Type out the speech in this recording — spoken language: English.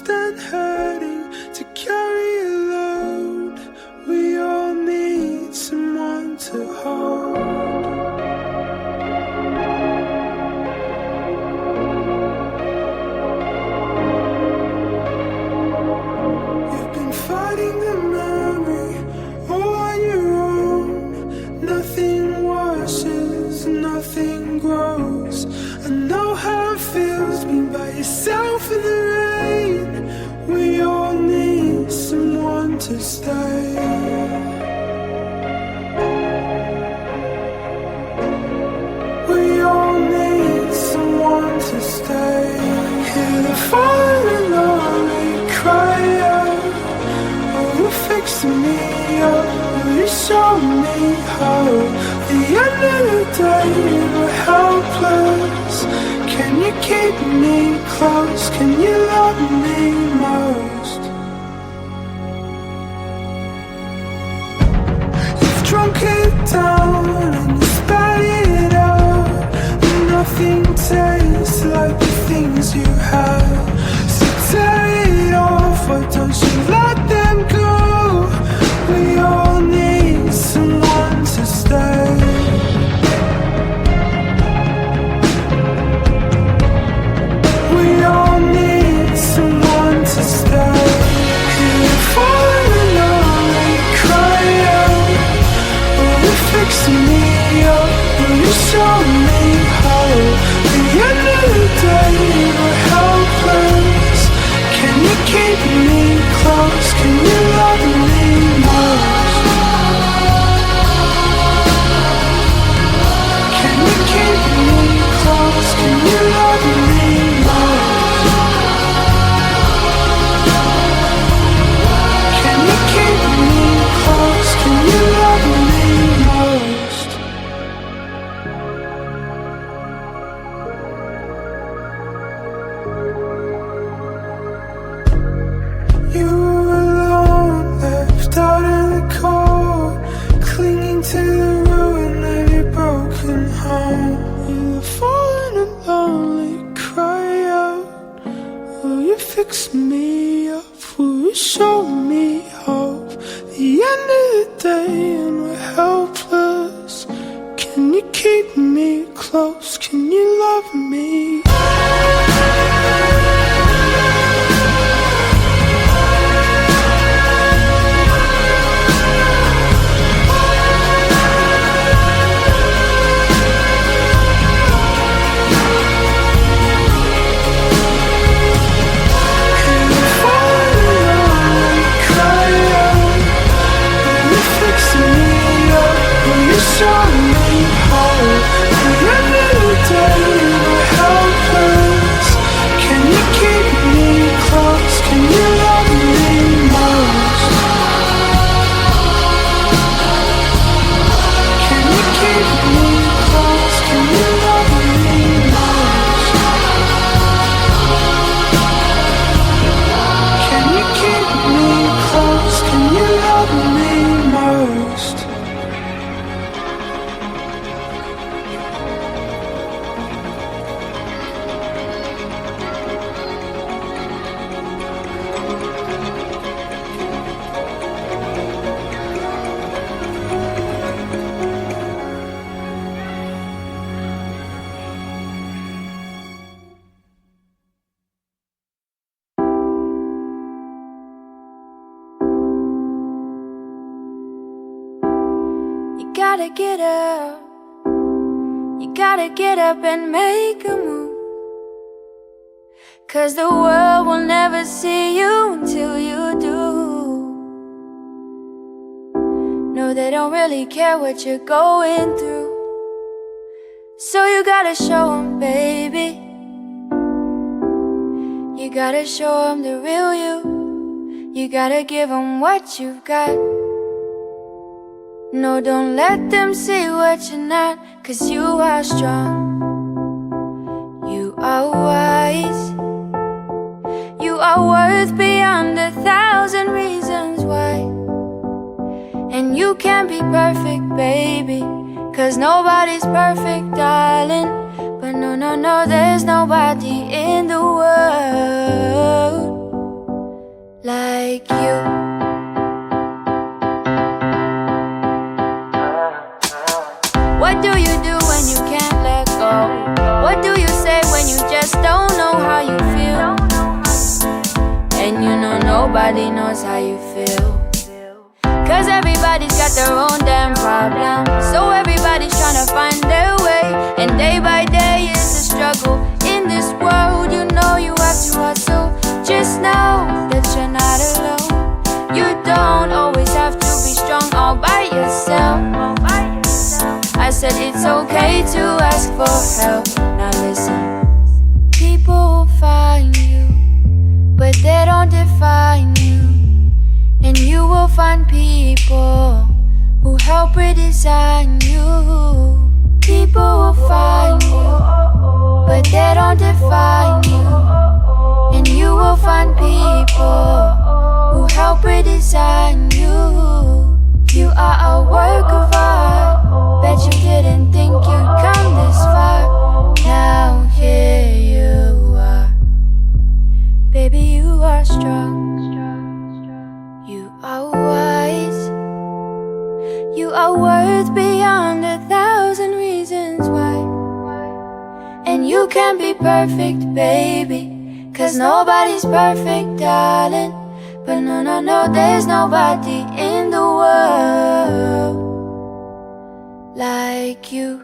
lost and hurting to carry a load. We all need someone to hold. You've been fighting the memory all on your own. Nothing washes, nothing grows. I know how it feels being by yourself in the rain. We all need someone to stay. We all need someone to stay. Hear the falling lonely cry out. Oh, you're fixing me up. Will you show me how? The end of the day, we're helpless. Can you keep me close? Can you love me most? You've drunk it down and you spat it out. Nothing tastes like the things you have. So tear it off, why don't you let them go? We all need someone to stay. We all need someone to stay. Hear the falling lonely cry out. Oh, you're fixing me up. Will you show me how? The end of the day, we're helpless. Can you keep me close? Can you love me most? Can you keep me close? Can you love me most? Can you keep me close? Can you love me most? You were alone, left out in the cold, clinging to the ruin of your broken home. You're falling and lonely, cry out. Will you fix me up? Will you show me hope? The end of the day and we're helpless. Can you keep me close? Can you love me? Show me how. The end of the day, we're helpless. Can you keep me close? Can you love me most? Can you keep me close? Can you love me most? Can you keep me close? Can you love me most? You gotta get up and make a move. 'Cause the world will never see you until you do. No, they don't really care what you're going through. So you gotta show them, baby. You gotta show them the real you. You gotta give them what you've got. No, don't let them see what you're not, 'cause you are strong. You are wise. You are worth beyond 1,000 reasons why. And you can't be perfect, baby, 'cause nobody's perfect, darling. But no, no, no, there's nobody in the world like you. What do you do when you can't let go? What do you say when you just don't know how you feel? And you know nobody knows how you feel, 'cause everybody's got their own damn problem. So everybody's trying to find their way, and day by day is a struggle. In this world, you know you have to hustle. Just know that you're not alone. You don't always have to be strong all by yourself. I said it's okay to ask for help. Now listen, people will find you, but they don't define you. And you will find people who help redesign you. People will find you, but they don't define you. And you will find people who help redesign you. You are a work of art. Bet you didn't think you'd come this far. Now here you are. Baby, you are strong. You are wise. You are worth beyond 1,000 reasons why. And you can't be perfect, baby, 'cause nobody's perfect, darling. But no, no, no, there's nobody in the world like you.